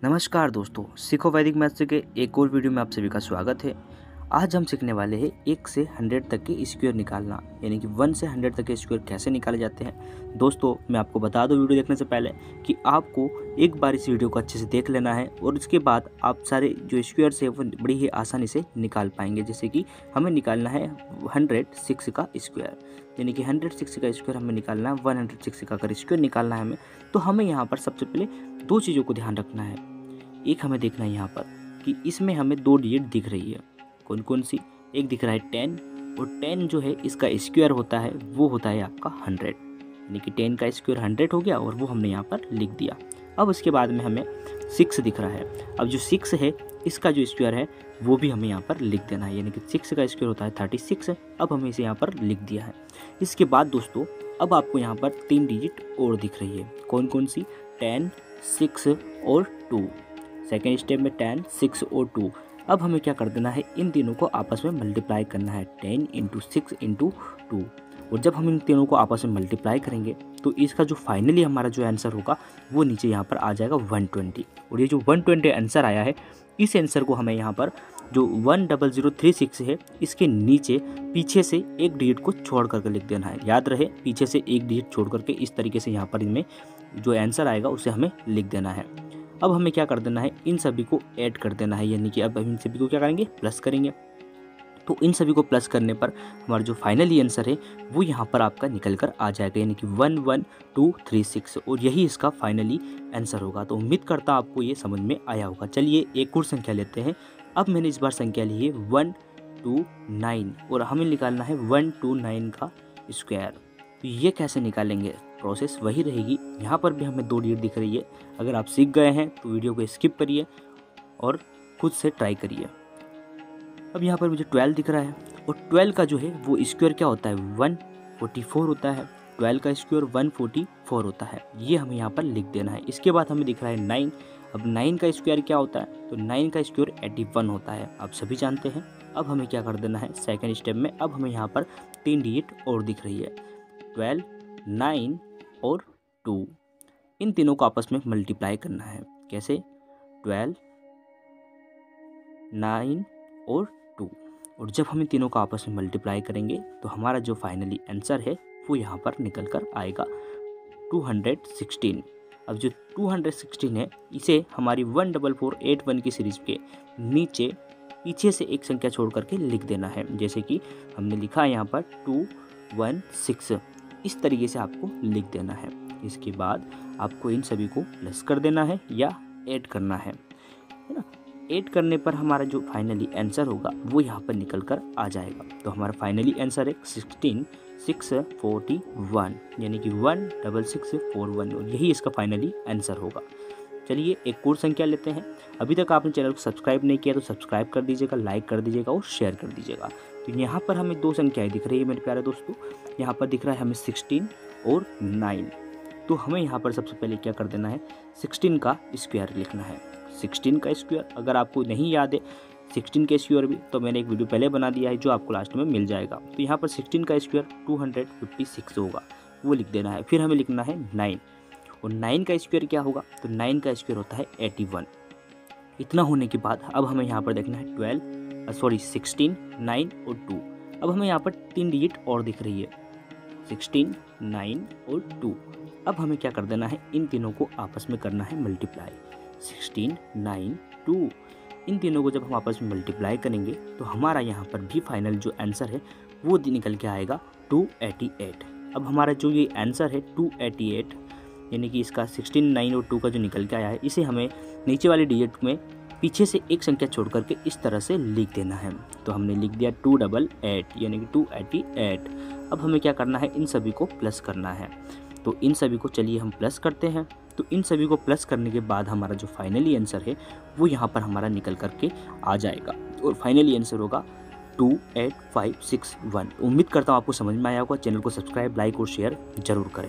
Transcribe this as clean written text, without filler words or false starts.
नमस्कार दोस्तों, सीखो वैदिक मैथ्स के एक और वीडियो में आप सभी का स्वागत है। आज हम सीखने वाले हैं 1 से 100 तक के स्क्वायर निकालना, यानी कि 1 से 100 तक के स्क्वायर कैसे निकाले जाते हैं। दोस्तों मैं आपको बता दूं वीडियो देखने से पहले कि आपको एक बार इस वीडियो को अच्छे से देख लेना है और उसके बाद आप सारे जो स्क्वायर्स है वो बड़ी ही आसानी से निकाल पाएंगे। जैसे कि हमें निकालना है 106 का स्क्वायर, यानी कि 106 का स्क्वायर हमें निकालना है। 106 का अगर स्क्वायर निकालना है हमें, तो हमें यहाँ पर सबसे पहले दो चीज़ों को ध्यान रखना है। एक हमें देखना है यहाँ पर कि इसमें हमें दो डिजिट दिख रही है। कौन कौन सी? एक दिख रहा है 10, और 10 जो है इसका स्क्वायर होता है वो होता है आपका 100, यानी कि 10 का स्क्वायर 100 हो गया और वो हमने यहाँ पर लिख दिया। अब उसके बाद में हमें 6 दिख रहा है। अब जो 6 है इसका जो स्क्वायर है वो भी हमें यहाँ पर लिख देना है, यानी कि 6 का स्क्वायर होता है 36। अब हमें इसे यहाँ पर लिख दिया है। इसके बाद दोस्तों अब आपको यहाँ पर 3 डिजिट और दिख रही है। कौन कौन सी? 10, 6 और 2। सेकेंड स्टेप में 10, 6 और 2। अब हमें क्या कर देना है, इन तीनों को आपस में मल्टीप्लाई करना है। 10 × 6 × 2। और जब हम इन तीनों को आपस में मल्टीप्लाई करेंगे तो इसका जो फाइनली हमारा जो आंसर होगा वो नीचे यहाँ पर आ जाएगा 120। और ये जो 120 आंसर आया है, इस आंसर को हमें यहाँ पर जो 10036 है इसके नीचे पीछे से एक डिजिट को छोड़ करके लिख देना है। याद रहे, पीछे से एक डिजिट छोड़ करके इस तरीके से यहाँ पर इनमें जो आंसर आएगा उसे हमें लिख देना है। अब हमें क्या कर देना है, इन सभी को ऐड कर देना है, यानी कि अब इन सभी को क्या करेंगे, प्लस करेंगे। तो इन सभी को प्लस करने पर हमारा जो फाइनली आंसर है वो यहाँ पर आपका निकल कर आ जाएगा, यानी कि 11236। और यही इसका फाइनली आंसर होगा। तो उम्मीद करता हूँ आपको ये समझ में आया होगा। चलिए एक और संख्या लेते हैं। अब मैंने इस बार संख्या ली है 129 और हमें निकालना है 129 का स्क्वायर। तो ये कैसे निकालेंगे, प्रोसेस वही रहेगी। यहाँ पर भी हमें 2 डिजिट दिख रही है। अगर आप सीख गए हैं तो वीडियो को स्किप करिए और खुद से ट्राई करिए। अब यहाँ पर मुझे 12 दिख रहा है, और 12 का जो है वो स्क्वायर क्या होता है, 144 होता है। 12 का स्क्वायर 144 होता है, ये हमें यहाँ पर लिख देना है। इसके बाद हमें दिख रहा है 9। अब 9 का स्क्वायर क्या होता है, तो 9 का स्क्वायर 81 होता है, आप सभी जानते हैं। अब हमें क्या कर देना है, सेकेंड स्टेप में अब हमें यहाँ पर 3 डिजिट और दिख रही है, 12, 9 और 2। इन तीनों को आपस में मल्टीप्लाई करना है। कैसे? 12, 9 और 2। और जब हम इन तीनों को आपस में मल्टीप्लाई करेंगे तो हमारा जो फाइनली आंसर है वो यहाँ पर निकल कर आएगा 216। अब जो 216 है इसे हमारी 14481 की सीरीज के नीचे पीछे से एक संख्या छोड़ करके लिख देना है। जैसे कि हमने लिखा है यहाँ पर 216, इस तरीके से आपको लिख देना है। इसके बाद आपको इन सभी को प्लस कर देना है या ऐड करना है ना। ऐड करने पर हमारा जो फाइनली आंसर होगा वो यहाँ पर निकल कर आ जाएगा। तो हमारा फाइनली आंसर है 16641, यानी कि 16641, और यही इसका फाइनली आंसर होगा। चलिए एक और संख्या लेते हैं। अभी तक आपने चैनल को सब्सक्राइब नहीं किया तो सब्सक्राइब कर दीजिएगा, लाइक कर दीजिएगा और शेयर कर दीजिएगा। तो यहाँ पर हमें 2 संख्याएं दिख रही है मेरे प्यारे दोस्तों। यहाँ पर दिख रहा है हमें 16 और 9। तो हमें यहाँ पर सबसे पहले क्या कर देना है, 16 का स्क्वायर लिखना है। 16 का स्क्वायर अगर आपको नहीं याद है 16 के स्क्वायर भी, तो मैंने एक वीडियो पहले बना दिया है जो आपको लास्ट में मिल जाएगा। तो यहाँ पर 16 का स्क्वायर 256 होगा, वो लिख देना है। फिर हमें लिखना है 9, और 9 का स्क्वायर क्या होगा, तो 9 का स्क्वायर होता है 81। इतना होने के बाद अब हमें यहाँ पर देखना है 16, 9 और 2। अब हमें यहाँ पर 3 डिजिट और दिख रही है, 16, 9 और 2। अब हमें क्या कर देना है, इन तीनों को आपस में करना है मल्टीप्लाई। 16, 9, 2, इन तीनों को जब हम आपस में मल्टीप्लाई करेंगे तो हमारा यहाँ पर भी फाइनल जो आंसर है वो निकल के आएगा 288। अब हमारा जो ये आंसर है 288, यानी कि इसका 16, 9 और 2 का जो निकल के आया है, इसे हमें नीचे वाले डिजिट में पीछे से एक संख्या छोड़ करके इस तरह से लिख देना है। तो हमने लिख दिया 288, यानी कि 288। अब हमें क्या करना है, इन सभी को प्लस करना है। तो इन सभी को चलिए हम प्लस करते हैं। तो इन सभी को प्लस करने के बाद हमारा जो फाइनली आंसर है वो यहाँ पर हमारा निकल करके आ जाएगा, और फाइनली आंसर होगा 28561। उम्मीद करता हूँ आपको समझ में आया होगा। चैनल को सब्सक्राइब, लाइक और शेयर जरूर करें।